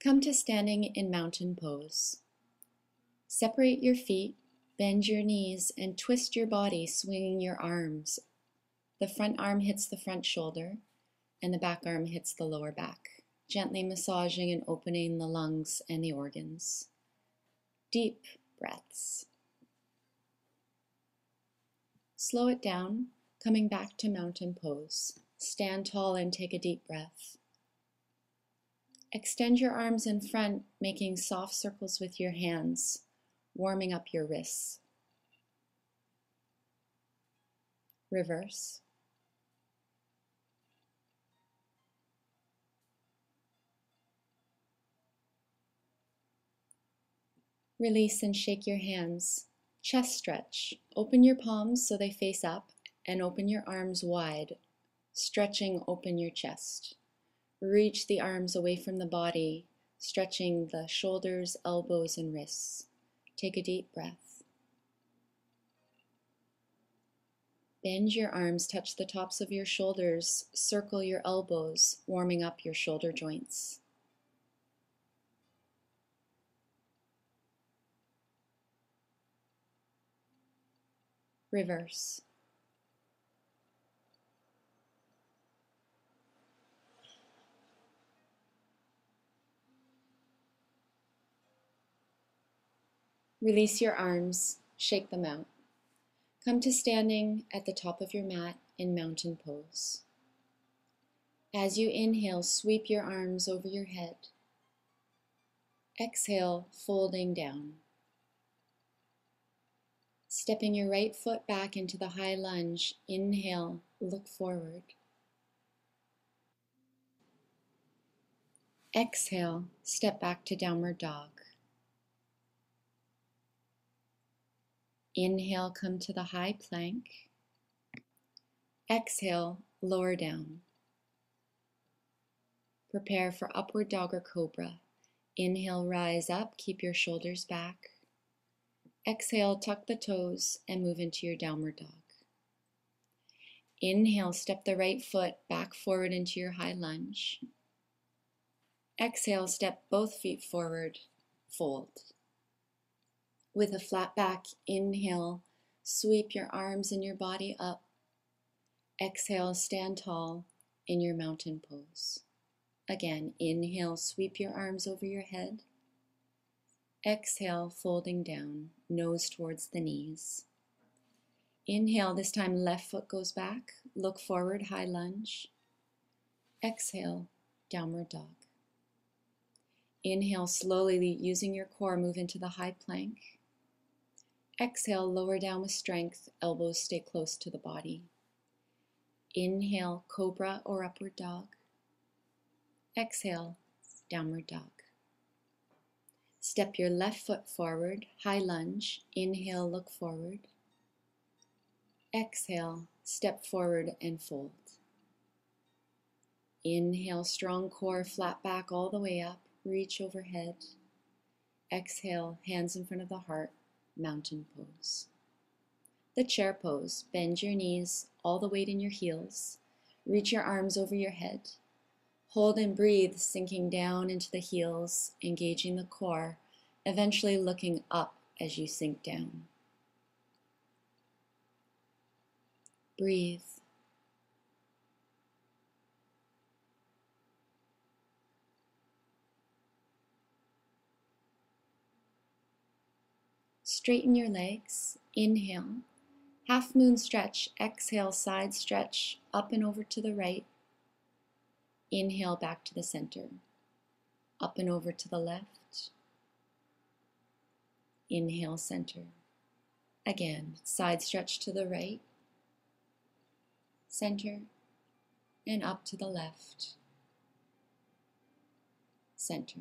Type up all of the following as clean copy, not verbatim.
Come to standing in mountain pose. Separate your feet, bend your knees, and twist your body, swinging your arms. The front arm hits the front shoulder, and the back arm hits the lower back, gently massaging and opening the lungs and the organs. Deep breaths. Slow it down, coming back to mountain pose. Stand tall and take a deep breath. Extend your arms in front, making soft circles with your hands, warming up your wrists. Reverse. Release and shake your hands. Chest stretch. Open your palms so they face up and open your arms wide. Stretching, open your chest. Reach the arms away from the body, stretching the shoulders, elbows, and wrists. Take a deep breath. Bend your arms, touch the tops of your shoulders, circle your elbows, warming up your shoulder joints. Reverse. Release your arms, shake them out. Come to standing at the top of your mat in mountain pose. As you inhale, sweep your arms over your head. Exhale, folding down. Stepping your right foot back into the high lunge, inhale, look forward. Exhale, step back to downward dog. Inhale, come to the high plank. Exhale, lower down. Prepare for upward dog or cobra. Inhale, rise up, keep your shoulders back. Exhale, tuck the toes and move into your downward dog. Inhale, step the right foot back forward into your high lunge. Exhale, step both feet forward, fold. With a flat back, inhale, sweep your arms and your body up. Exhale, stand tall in your mountain pose. Again, inhale, sweep your arms over your head. Exhale, folding down, nose towards the knees. Inhale, this time left foot goes back, look forward, high lunge. Exhale, downward dog. Inhale, slowly using your core, move into the high plank. Exhale, lower down with strength, elbows stay close to the body. Inhale, cobra or upward dog. Exhale, downward dog. Step your left foot forward, high lunge. Inhale, look forward. Exhale, step forward and fold. Inhale, strong core, flat back all the way up, reach overhead. Exhale, hands in front of the heart, mountain pose. The chair pose, bend your knees, all the weight in your heels. Reach your arms over your head. Hold and breathe, sinking down into the heels, engaging the core, eventually looking up as you sink down. Breathe. Straighten your legs. Inhale. Half moon stretch. Exhale, side stretch, up and over to the right. Inhale, back to the center. Up and over to the left. Inhale, center. Again, side stretch to the right. Center. And up to the left. Center.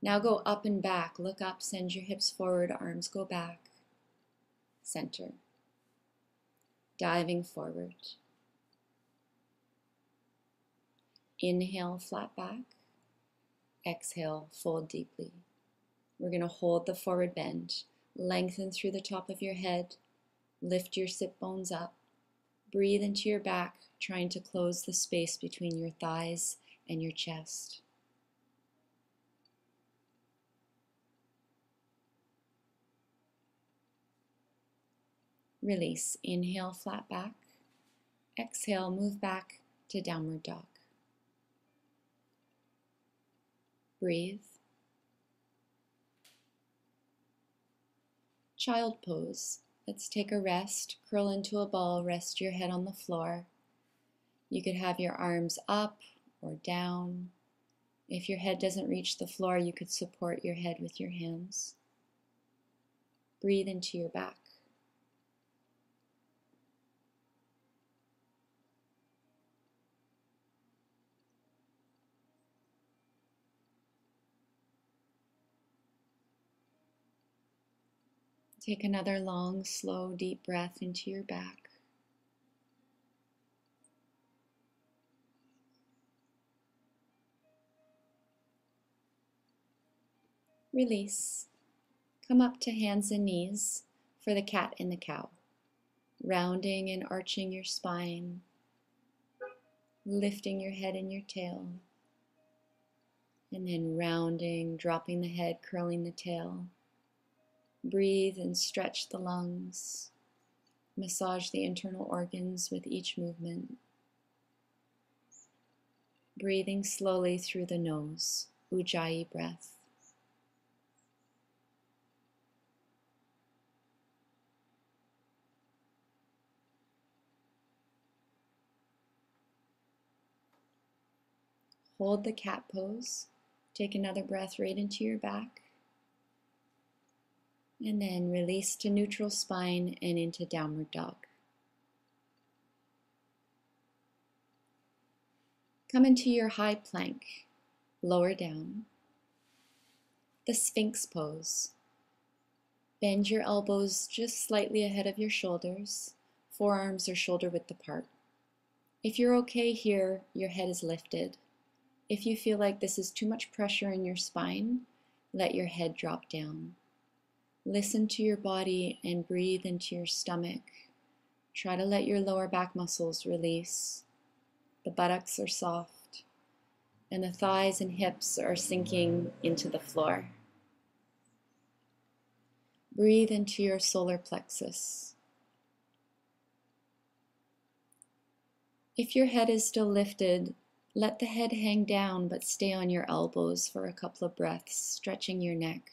Now go up and back. Look up, send your hips forward, arms go back. Center. Diving forward. Inhale, flat back. Exhale, fold deeply. We're going to hold the forward bend. Lengthen through the top of your head. Lift your sit bones up. Breathe into your back, trying to close the space between your thighs and your chest. Release. Inhale, flat back. Exhale, move back to downward dog. Breathe. Child pose. Let's take a rest. Curl into a ball. Rest your head on the floor. You could have your arms up or down. If your head doesn't reach the floor, you could support your head with your hands. Breathe into your back. Take another long, slow, deep breath into your back. Release. Come up to hands and knees for the cat and the cow. Rounding and arching your spine. Lifting your head and your tail. And then rounding, dropping the head, curling the tail. Breathe and stretch the lungs. Massage the internal organs with each movement. Breathing slowly through the nose, Ujjayi breath. Hold the cat pose. Take another breath right into your back. And then release to neutral spine and into downward dog. Come into your high plank, lower down. The Sphinx pose. Bend your elbows just slightly ahead of your shoulders. Forearms are shoulder width apart. If you're okay here, your head is lifted. If you feel like this is too much pressure in your spine, let your head drop down. Listen to your body and breathe into your stomach. Try to let your lower back muscles release. The buttocks are soft, and the thighs and hips are sinking into the floor. Breathe into your solar plexus. If your head is still lifted, let the head hang down, but stay on your elbows for a couple of breaths, stretching your neck.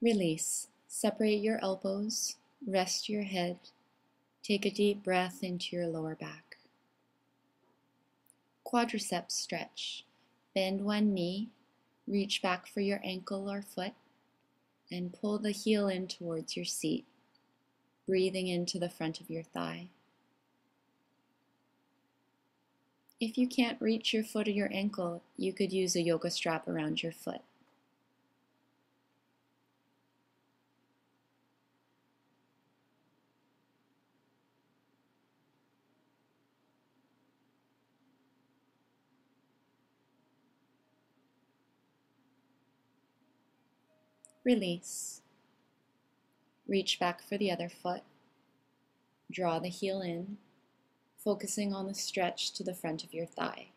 Release. Separate your elbows, rest your head. Take a deep breath into your lower back. Quadriceps stretch. Bend one knee, reach back for your ankle or foot, and pull the heel in towards your seat, breathing into the front of your thigh. If you can't reach your foot or your ankle, you could use a yoga strap around your foot. Release. Reach back for the other foot. Draw the heel in, focusing on the stretch to the front of your thigh.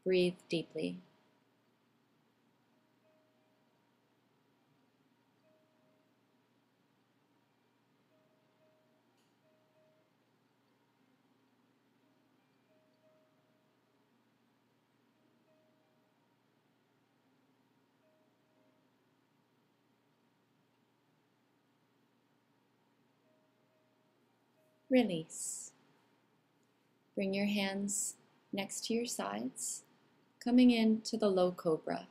Breathe deeply. Release. Bring your hands next to your sides, coming into the low cobra,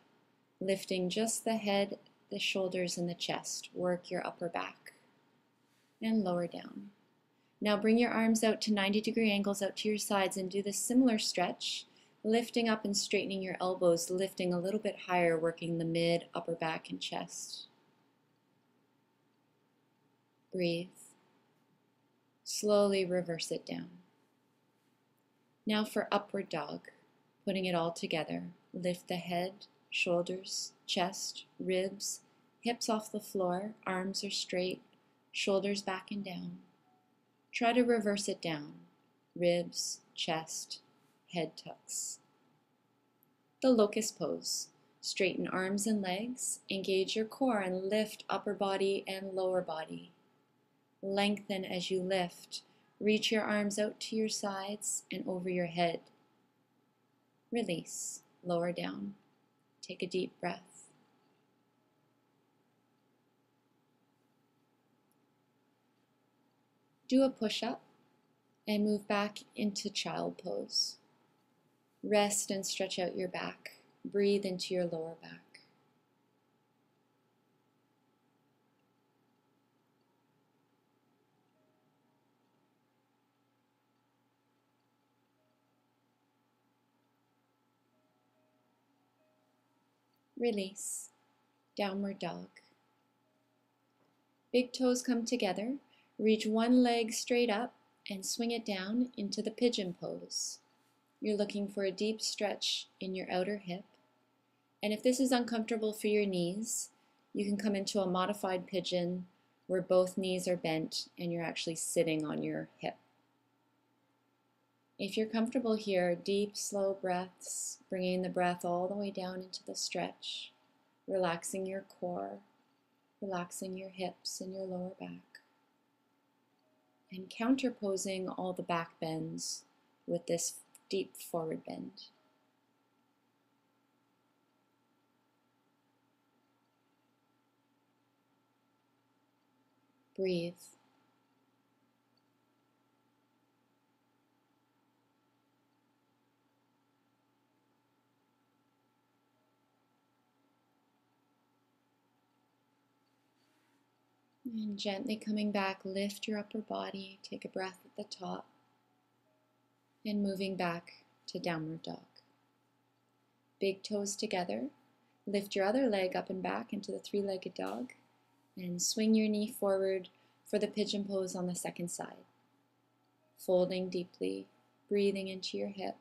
lifting just the head, the shoulders, and the chest. Work your upper back and lower down. Now bring your arms out to 90-degree angles out to your sides and do this similar stretch, lifting up and straightening your elbows, lifting a little bit higher, working the mid, upper back, and chest. Breathe. Slowly reverse it down. Now for upward dog, putting it all together. Lift the head, shoulders, chest, ribs, hips off the floor, arms are straight, shoulders back and down. Try to reverse it down. Ribs, chest, head tucks. The locust pose. Straighten arms and legs, engage your core and lift upper body and lower body. Lengthen as you lift. Reach your arms out to your sides and over your head. Release, lower down. Take a deep breath. Do a push-up and move back into child pose. Rest and stretch out your back. Breathe into your lower back. Release, downward dog. Big toes come together. Reach one leg straight up and swing it down into the pigeon pose. You're looking for a deep stretch in your outer hip. And if this is uncomfortable for your knees, you can come into a modified pigeon where both knees are bent and you're actually sitting on your hip. If you're comfortable here, deep, slow breaths, bringing the breath all the way down into the stretch, relaxing your core, relaxing your hips and your lower back, and counterposing all the back bends with this deep forward bend. Breathe. And gently coming back, lift your upper body, take a breath at the top, and moving back to downward dog. Big toes together, lift your other leg up and back into the three-legged dog, and swing your knee forward for the pigeon pose on the second side. Folding deeply, breathing into your hip.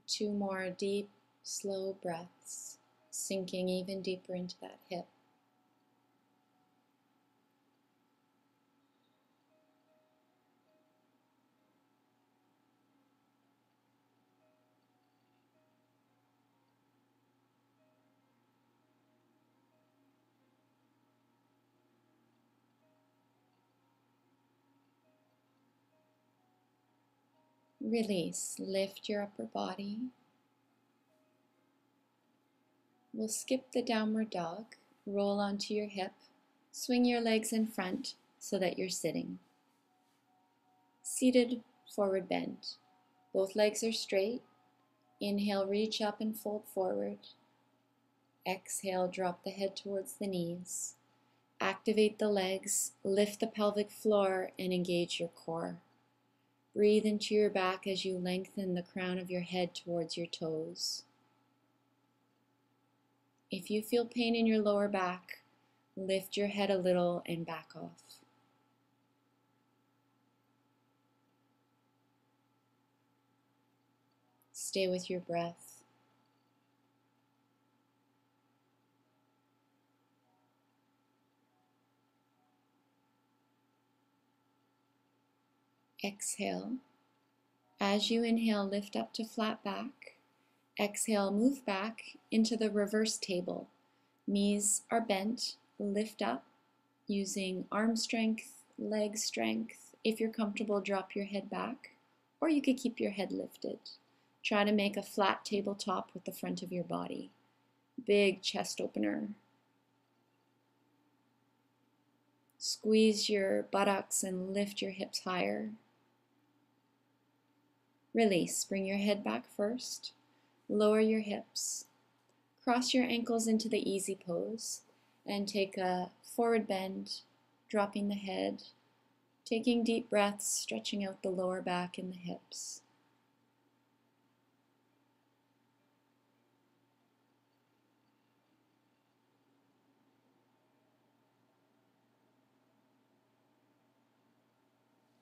Two more deep, slow breaths, sinking even deeper into that hip. Release, lift your upper body. We'll skip the downward dog, roll onto your hip, swing your legs in front so that you're sitting. Seated forward bend. Both legs are straight. Inhale, reach up and fold forward. Exhale, drop the head towards the knees. Activate the legs, lift the pelvic floor, and engage your core. Breathe into your back as you lengthen the crown of your head towards your toes. If you feel pain in your lower back, lift your head a little and back off. Stay with your breath. Exhale. As you inhale, lift up to flat back. Exhale, move back into the reverse table. Knees are bent, lift up using arm strength, leg strength. If you're comfortable, drop your head back, or you could keep your head lifted. Try to make a flat tabletop with the front of your body. Big chest opener. Squeeze your buttocks and lift your hips higher. Release, bring your head back first. Lower your hips. Cross your ankles into the easy pose and take a forward bend, dropping the head, taking deep breaths, stretching out the lower back and the hips.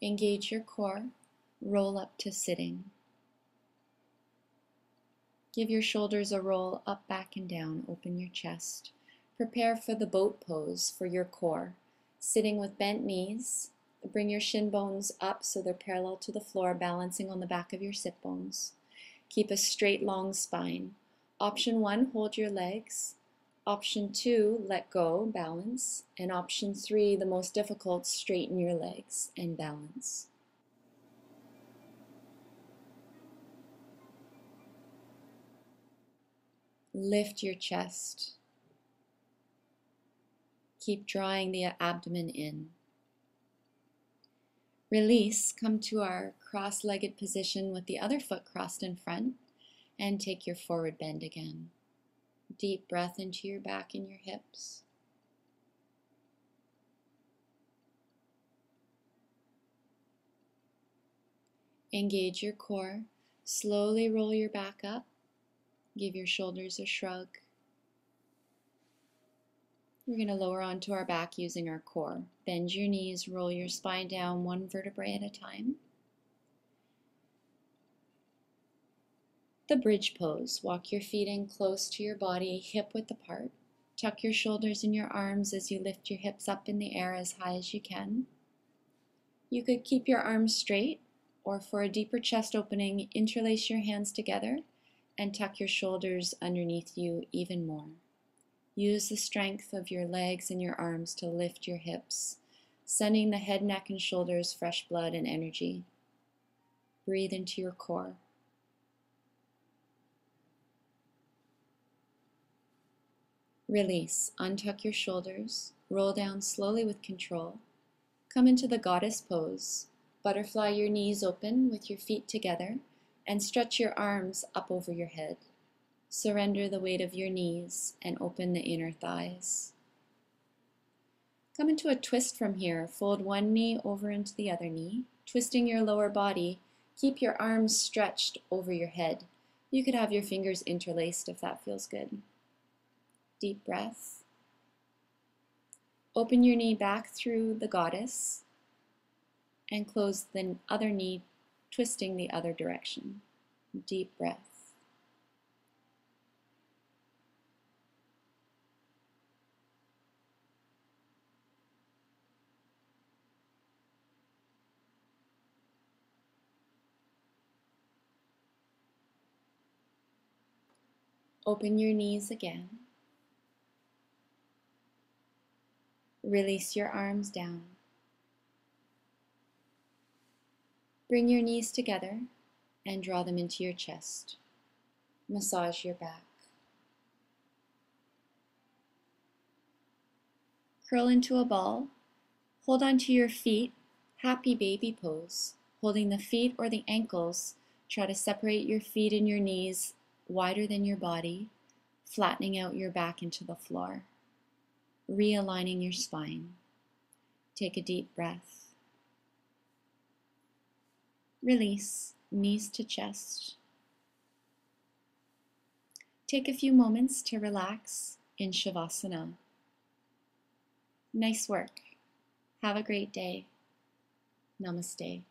Engage your core. Roll up to sitting. Give your shoulders a roll up, back, and down. Open your chest. Prepare for the boat pose for your core. Sitting with bent knees. Bring your shin bones up so they're parallel to the floor, balancing on the back of your sit bones. Keep a straight, long spine. Option 1, hold your legs. Option 2, let go, balance. And option 3, the most difficult, straighten your legs and balance. Lift your chest. Keep drawing the abdomen in. Release, come to our cross-legged position with the other foot crossed in front, and take your forward bend again. Deep breath into your back and your hips. Engage your core. Slowly roll your back up. Give your shoulders a shrug. We're going to lower onto our back using our core. Bend your knees, roll your spine down one vertebrae at a time. The bridge pose. Walk your feet in close to your body, hip width apart. Tuck your shoulders in your arms as you lift your hips up in the air as high as you can. You could keep your arms straight, or for a deeper chest opening, interlace your hands together and tuck your shoulders underneath you even more. Use the strength of your legs and your arms to lift your hips, sending the head, neck, and shoulders fresh blood and energy. Breathe into your core. Release. Untuck your shoulders. Roll down slowly with control. Come into the goddess pose. Butterfly your knees open with your feet together and stretch your arms up over your head. Surrender the weight of your knees and open the inner thighs. Come into a twist from here. Fold one knee over into the other knee. Twisting your lower body, keep your arms stretched over your head. You could have your fingers interlaced if that feels good. Deep breath. Open your knee back through the goddess and close the other knee, twisting the other direction. Deep breath. Open your knees again. Release your arms down. Bring your knees together and draw them into your chest. Massage your back. Curl into a ball. Hold onto your feet, happy baby pose. Holding the feet or the ankles, try to separate your feet and your knees wider than your body, flattening out your back into the floor. Realigning your spine. Take a deep breath. Release, knees to chest. Take a few moments to relax in shavasana. Nice work. Have a great day. Namaste.